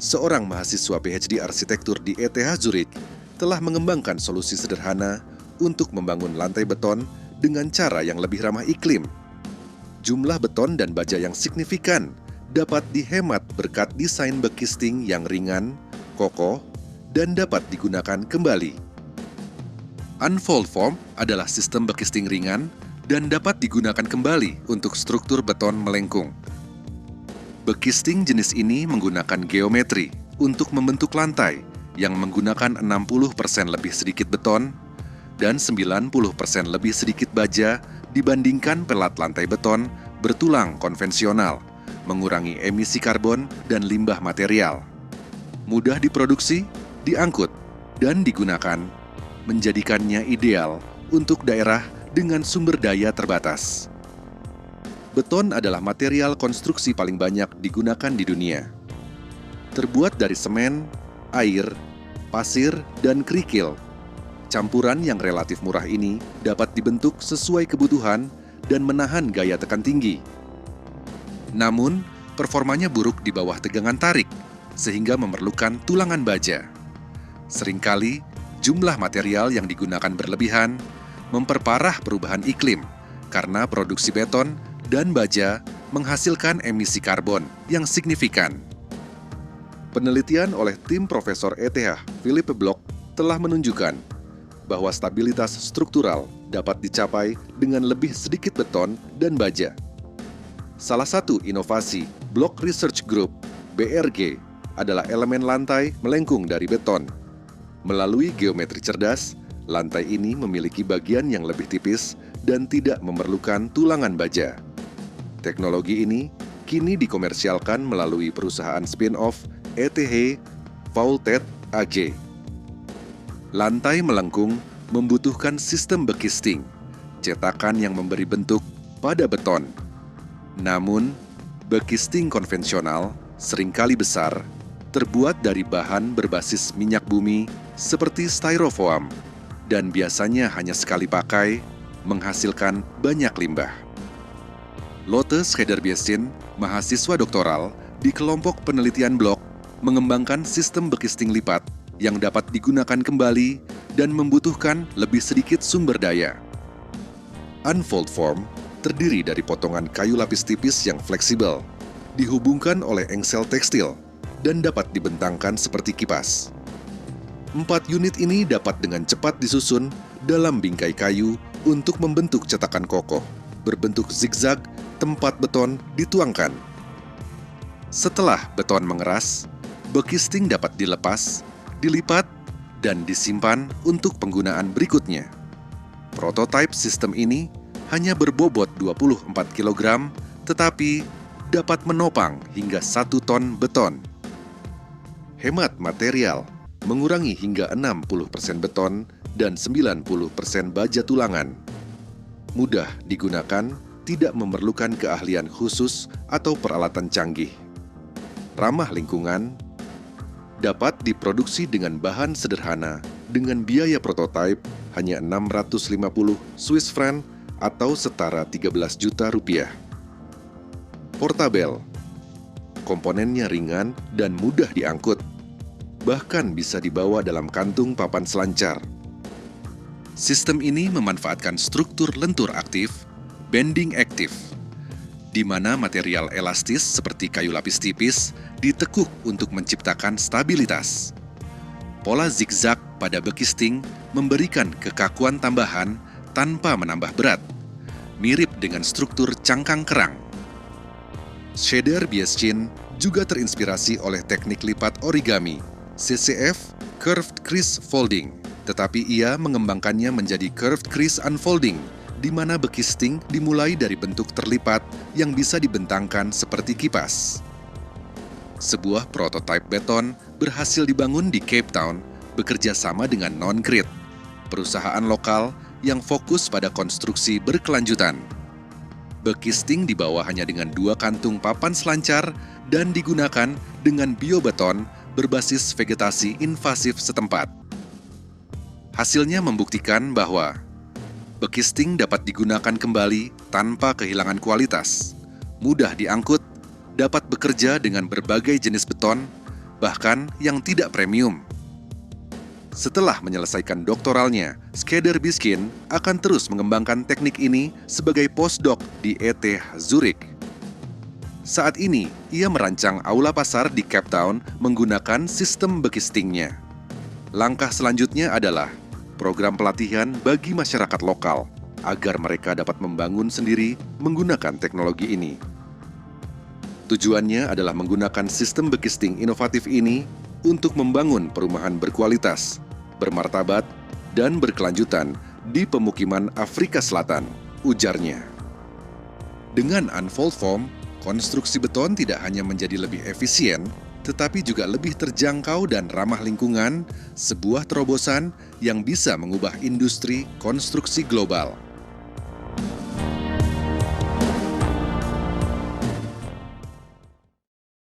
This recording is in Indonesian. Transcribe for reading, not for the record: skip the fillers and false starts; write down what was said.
seorang mahasiswa PhD arsitektur di ETH Zurich, telah mengembangkan solusi sederhana untuk membangun lantai beton dengan cara yang lebih ramah iklim. Jumlah beton dan baja yang signifikan dapat dihemat berkat desain bekisting yang ringan, kokoh, dan dapat digunakan kembali. Unfold form adalah sistem bekisting ringan dan dapat digunakan kembali untuk struktur beton melengkung. Bekisting jenis ini menggunakan geometri untuk membentuk lantai yang menggunakan 60% lebih sedikit beton dan 90% lebih sedikit baja dibandingkan pelat lantai beton bertulang konvensional, mengurangi emisi karbon dan limbah material. Mudah diproduksi, diangkut, dan digunakan, menjadikannya ideal untuk daerah dengan sumber daya terbatas. Beton adalah material konstruksi paling banyak digunakan di dunia. Terbuat dari semen, air, pasir, dan kerikil. Campuran yang relatif murah ini dapat dibentuk sesuai kebutuhan dan menahan gaya tekan tinggi. Namun, performanya buruk di bawah tegangan tarik, sehingga memerlukan tulangan baja. Seringkali, jumlah material yang digunakan berlebihan memperparah perubahan iklim karena produksi beton dan baja menghasilkan emisi karbon yang signifikan. Penelitian oleh tim Profesor ETH Philippe Bloch telah menunjukkan bahwa stabilitas struktural dapat dicapai dengan lebih sedikit beton dan baja. Salah satu inovasi Bloch Research Group, BRG, adalah elemen lantai melengkung dari beton. Melalui geometri cerdas, lantai ini memiliki bagian yang lebih tipis dan tidak memerlukan tulangan baja. Teknologi ini kini dikomersialkan melalui perusahaan spin-off ETH Vaulted AG. Lantai melengkung membutuhkan sistem bekisting, cetakan yang memberi bentuk pada beton. Namun, bekisting konvensional seringkali besar, terbuat dari bahan berbasis minyak bumi seperti styrofoam, dan biasanya hanya sekali pakai, menghasilkan banyak limbah. Lotte Scheider-Biestin, mahasiswa doktoral di kelompok penelitian Bloch, mengembangkan sistem bekisting lipat yang dapat digunakan kembali dan membutuhkan lebih sedikit sumber daya. Unfold form terdiri dari potongan kayu lapis tipis yang fleksibel, dihubungkan oleh engsel tekstil, dan dapat dibentangkan seperti kipas. 4 unit ini dapat dengan cepat disusun dalam bingkai kayu untuk membentuk cetakan kokoh, berbentuk zigzag tempat beton dituangkan. Setelah beton mengeras, bekisting dapat dilepas, dilipat, dan disimpan untuk penggunaan berikutnya. Prototipe sistem ini hanya berbobot 24 kg, tetapi dapat menopang hingga 1 ton beton. Hemat material, mengurangi hingga 60% beton dan 90% baja tulangan. Mudah digunakan, tidak memerlukan keahlian khusus atau peralatan canggih. Ramah lingkungan, dapat diproduksi dengan bahan sederhana dengan biaya prototipe hanya 650 Swiss franc atau setara 13 juta rupiah. Portable, komponennya ringan dan mudah diangkut, bahkan bisa dibawa dalam kantung papan selancar. Sistem ini memanfaatkan struktur lentur aktif, bending aktif, di mana material elastis seperti kayu lapis tipis ditekuk untuk menciptakan stabilitas. Pola zigzag pada bekisting memberikan kekakuan tambahan tanpa menambah berat, mirip dengan struktur cangkang kerang. Scheider-Biestin juga terinspirasi oleh teknik lipat origami, CCF Curved Crease Folding, tetapi ia mengembangkannya menjadi Curved Crease Unfolding, di mana bekisting dimulai dari bentuk terlipat yang bisa dibentangkan seperti kipas. Sebuah prototipe beton berhasil dibangun di Cape Town bekerja sama dengan Non-Grid, perusahaan lokal yang fokus pada konstruksi berkelanjutan. Bekisting dibawa hanya dengan 2 kantung papan selancar dan digunakan dengan biobeton berbasis vegetasi invasif setempat. Hasilnya membuktikan bahwa bekisting dapat digunakan kembali tanpa kehilangan kualitas, mudah diangkut, dapat bekerja dengan berbagai jenis beton, bahkan yang tidak premium. Setelah menyelesaikan doktoralnya, Skeder Biskin akan terus mengembangkan teknik ini sebagai postdoc di ETH Zurich. Saat ini, ia merancang aula pasar di Cape Town menggunakan sistem bekistingnya. Langkah selanjutnya adalah program pelatihan bagi masyarakat lokal agar mereka dapat membangun sendiri menggunakan teknologi ini. Tujuannya adalah menggunakan sistem bekisting inovatif ini untuk membangun perumahan berkualitas, bermartabat, dan berkelanjutan di pemukiman Afrika Selatan, ujarnya. Dengan Unfold Foam, konstruksi beton tidak hanya menjadi lebih efisien, tetapi juga lebih terjangkau dan ramah lingkungan, sebuah terobosan yang bisa mengubah industri konstruksi global.